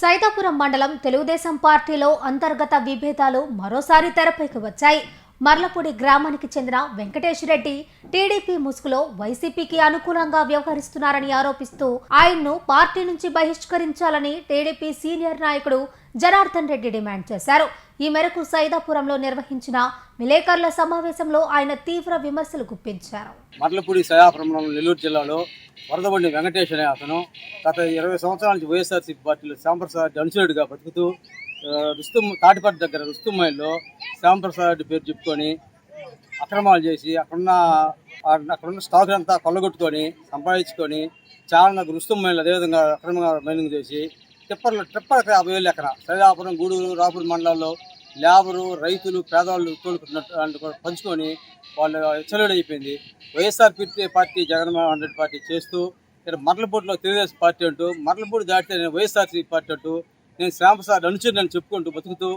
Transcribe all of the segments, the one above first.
సైదాపురం మండలం తెలుగుదేశం పార్టీలో అంతర్గత విభేదాలు మరోసారి తెరపైకి వచ్చాయి. మర్లపూడి గ్రామానికి చెందిన వెంకటేష్ రెడ్డి టీడీపీ ముసుగులో వైసీపీకి అనుకూలంగా వ్యవహరిస్తున్నారని ఆరోపిస్తూ ఆయన్ను పార్టీ నుంచి బహిష్కరించాలని టీడీపీ సీనియర్ నాయకుడు జనార్దన్ రెడ్డి డిమాండ్ చేశారు. ఈ మేరకు సైదాపురంలో నిర్వహించిన విలేకరుల సమావేశంలో ఆయన తీవ్ర విమర్శలు గుప్పించారు. మర్లపూడి సైదాపురం నెల్లూరు జిల్లాలో వరదబండి వెంకటేష్ అనే అతను గత 20 సంవత్సరాల నుంచి వైఎస్ఆర్సీపీ పార్టీలో శ్యాంప్రసాద్ అనుచరుడిగా బతుకుతూ తాటిపట్టు దగ్గర రుస్తుమైల్లో శ్యాంప్రసాద్ పేరు చెప్పుకొని అక్రమాలు చేసి అక్కడున్న స్టాక్ అంతా కొల్లగొట్టుకొని సంపాదించుకొని చాలా రుస్తుమైళ్ళు అదేవిధంగా అక్రమంగా మైనింగ్ చేసి ట్రిప్పర్కి 50,000 ఎకరా సైదాపురం, గూడూరు, రాపూర్ మండలాల్లో లేబరు, రైతులు, పేదవాళ్ళు తోలుకున్నట్టు పంచుకొని వాళ్ళు చెలవుడు అయిపోయింది. వైఎస్ఆర్ పార్టీ, జగన్మోహన్ రెడ్డి పార్టీ చేస్తూ ఇక్కడ మర్లపూడిలో తెలుగుదేశం పార్టీ అంటూ, మర్లపూడి దాటితే నేను వైఎస్ఆర్సీ పార్టీ అంటూ, నేను శ్యాంప్రసాద్ అనుచరుని చెప్పుకుంటూ బతుకుతూ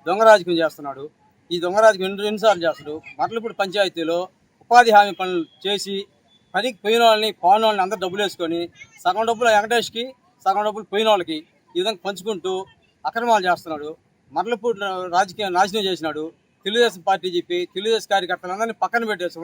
దొంగ రాజకీయం చేస్తున్నాడు. ఈ దొంగ రాజకీయం ఎన్నిసార్లు చేస్తాడు. మర్లపూడి పంచాయతీలో ఉపాధి హామీ పనులు చేసి పనికి పోయిన వాళ్ళని, పోయిన వాళ్ళని అందరూ డబ్బులు వేసుకొని సగం డబ్బులు వెంకటేష్కి, సగం డబ్బులు పోయిన వాళ్ళకి ఈ విధంగా పంచుకుంటూ అక్రమాలు చేస్తున్నాడు. మర్లపూడి రాజకీయం నాశనం చేసినాడు. తెలుగుదేశం పార్టీ చెప్పి తెలుగుదేశం కార్యకర్తలందరినీ పక్కన పెట్టేసి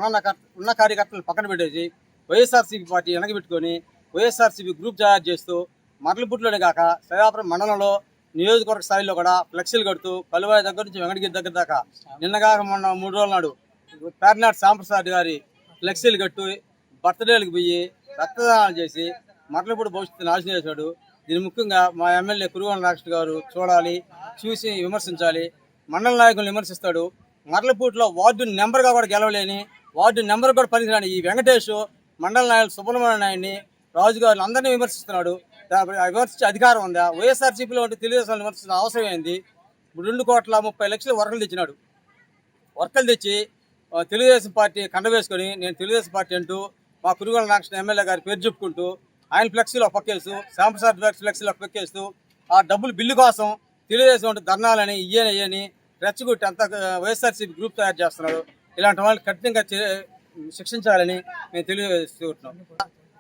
ఉన్న కార్యకర్తలను పక్కన పెట్టేసి వైఎస్ఆర్సీపీ పార్టీ వెనకబెట్టుకొని వైఎస్ఆర్సీపీ గ్రూప్ తయారు చేస్తూ మర్లపూడిలోనే కాక సైదాపురం మండలంలో నియోజకవర్గ స్థాయిలో కూడా ఫ్లెక్సీలు కడుతూ కలువాయి దగ్గర నుంచి వెంకటగిరి దగ్గర దాకా నిన్నగాక మొన్న 3 రోజుల నాడు పేర్నాటి శ్యాంప్రసాద్ గారి ఫ్లెక్సీలు కట్టు బర్త్డేలకు పోయి రక్తదానాలు చేసి మర్లపూడి భవిష్యత్తు నాశనం చేశాడు. దీని ముఖ్యంగా మా ఎమ్మెల్యే కురుగొండ రాక్ష గారు చూడాలి, చూసి విమర్శించాలి. మండల నాయకులను విమర్శిస్తాడు. మర్లపూడిలో వార్డు నెంబర్గా కూడా గెలవలేని, వార్డు నెంబర్ కూడా పనికిరాని ఈ వెంకటేష్ మండల నాయకులు సుబ్రహ్మణ్య నాయుడిని, రాజుగారిని అందరినీ విమర్శిస్తున్నాడు. విమర్శించే అధికారం ఉందా? వైఎస్ఆర్సీపీలో ఉంటే తెలుగుదేశం విమర్శించిన అవసరం ఏంది? 2,30,30,00,000 వర్కలు తెచ్చినాడు. వర్కలు తెచ్చి తెలుగుదేశం పార్టీ కండవేసుకొని నేను తెలుగుదేశం పార్టీ అంటూ మా కురుగొండ రాక్ష ఎమ్మెల్యే గారి పేరు చెప్పుకుంటూ ఆయన ఫ్లెక్సీలో పక్కేస్తూ శ్యాంప్రసాద్ ఫ్లెక్సీలో పక్కేస్తూ ఆ డబ్బులు బిల్లు కోసం తెలుగుదేశం అంటే ధర్నాలని ఇయ్యని రెచ్చగొట్టి అంతా వైఎస్ఆర్సీపీ గ్రూప్ తయారు చేస్తున్నాడు. ఇలాంటి వాళ్ళని కఠినంగా శిక్షించాలని మేము తెలియజేస్తున్నాం.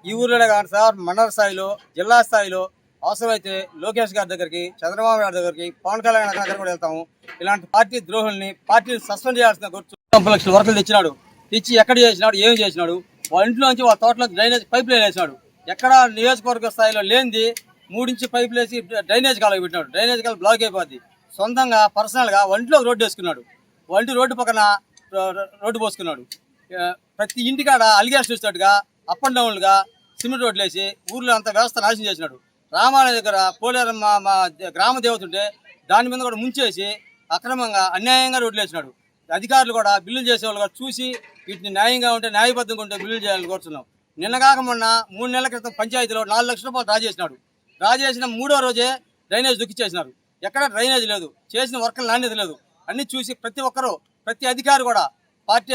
ఈ ఊర్లోనే కాదు సార్, మండల స్థాయిలో, జిల్లా స్థాయిలో అవసరమైతే లోకేష్ గారి దగ్గరికి, చంద్రబాబు గారి దగ్గరికి, పవన్ కళ్యాణ్ గారి దగ్గర కూడా వెళ్తాము. ఇలాంటి పార్టీ ద్రోహుల్ని పార్టీని సస్పెండ్ చేయాల్సిన 30,00,000 వర్కులు తెచ్చినాడు. తెచ్చి ఎక్కడ చేసినాడు, ఏమి చేసినాడు? వాళ్ళ ఇంట్లో నుంచి వాళ్ళ తోటలో డ్రైనేజ్ పైప్ లైన్ వేసినాడు. ఎక్కడ నియోజకవర్గ స్థాయిలో లేనిది 3 ఇంచ్ పైపులు వేసి డ్రైనేజ్ కాలువ పెట్టినాడు. డ్రైనేజ్ కాలువ బ్లాక్ అయిపోద్ది. సొంతంగా పర్సనల్గా ఒంట్లో రోడ్డు వేసుకున్నాడు. ఒంటి రోడ్డు పక్కన రోడ్డు పోసుకున్నాడు. ప్రతి ఇంటికాడ అలిగేషన్ ఇచ్చినట్టుగా అప్ అండ్ డౌన్లుగా సిమెంట్ రోడ్లు వేసి ఊర్లో అంత వ్యవస్థ నాశనం చేసినాడు. రామాలయ దగ్గర పోలేరమ్మ మా గ్రామ దేవత ఉంటే దాని మీద కూడా ముంచేసి అక్రమంగా అన్యాయంగా రోడ్లు వేసినాడు. అధికారులు కూడా బిల్లులు చేసేవాళ్ళు కూడా చూసి వీటిని న్యాయంగా ఉంటే, న్యాయబద్ధంగా ఉంటే బిల్లులు చేయాలని కోరుతున్నాం. నిన్నగాక మొన్న 3 నెలల క్రితం పంచాయతీలో 4 లక్షల రూపాయలు డ్రా చేసినాడు. డ్రా చేసిన 3వ రోజే డ్రైనేజ్ దుక్కిచ్చేసినారు. ఎక్కడ డ్రైనేజ్ లేదు, చేసిన వర్కుల నాణ్యత లేదు. అన్ని చూసి ప్రతి ఒక్కరూ, ప్రతి అధికారి కూడా పార్టీ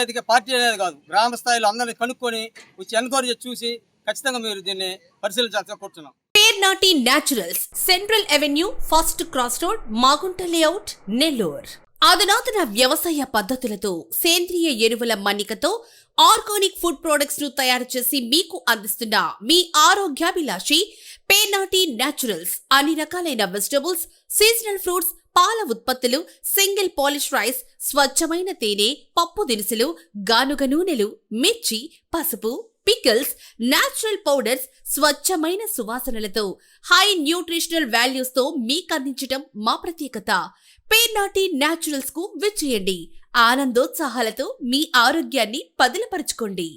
అనేది కాదు, గ్రామ స్థాయిలో అందరినీ కనుక్కొని వచ్చి ఎన్క్వైరీ చేసి చూసి ఖచ్చితంగా మీరు దీన్ని పరిశీలించాల్సి కోరుతున్నాం. Pernati naturals, central avenue, first cross road, Magunta layout, Nellore. అధునాతన వ్యవసాయ పద్ధతులతో, సేంద్రియ ఎరువుల మన్నికతో ఆర్గానిక్ ఫుడ్ ప్రొడక్ట్స్ ను తయారు చేసి మీకు అందిస్తున్న మీ ఆరోగ్యాభిలాషి పేర్నాటి న్యాచురల్స్. అన్ని రకాలైన వెజిటబుల్స్, సీజనల్ ఫ్రూట్స్, పాల ఉత్పత్తులు, సింగిల్ పాలిష్ రైస్, స్వచ్ఛమైన తేనె, పప్పు దినుసులు, గానుగ నూనెలు, మిర్చి, పసుపు, పికిల్స్, న్యాచురల్ పౌడర్స్, స్వచ్ఛమైన సువాసనలతో హై న్యూట్రిషనల్ వాల్యూస్ తో మీకు అందించడం మా ప్రత్యేకత. పేర్నాటి న్యాచురల్స్ కు విచ్చేయండి. ఆనందోత్సాహాలతో మీ ఆరోగ్యాన్ని పదిలపరచుకోండి.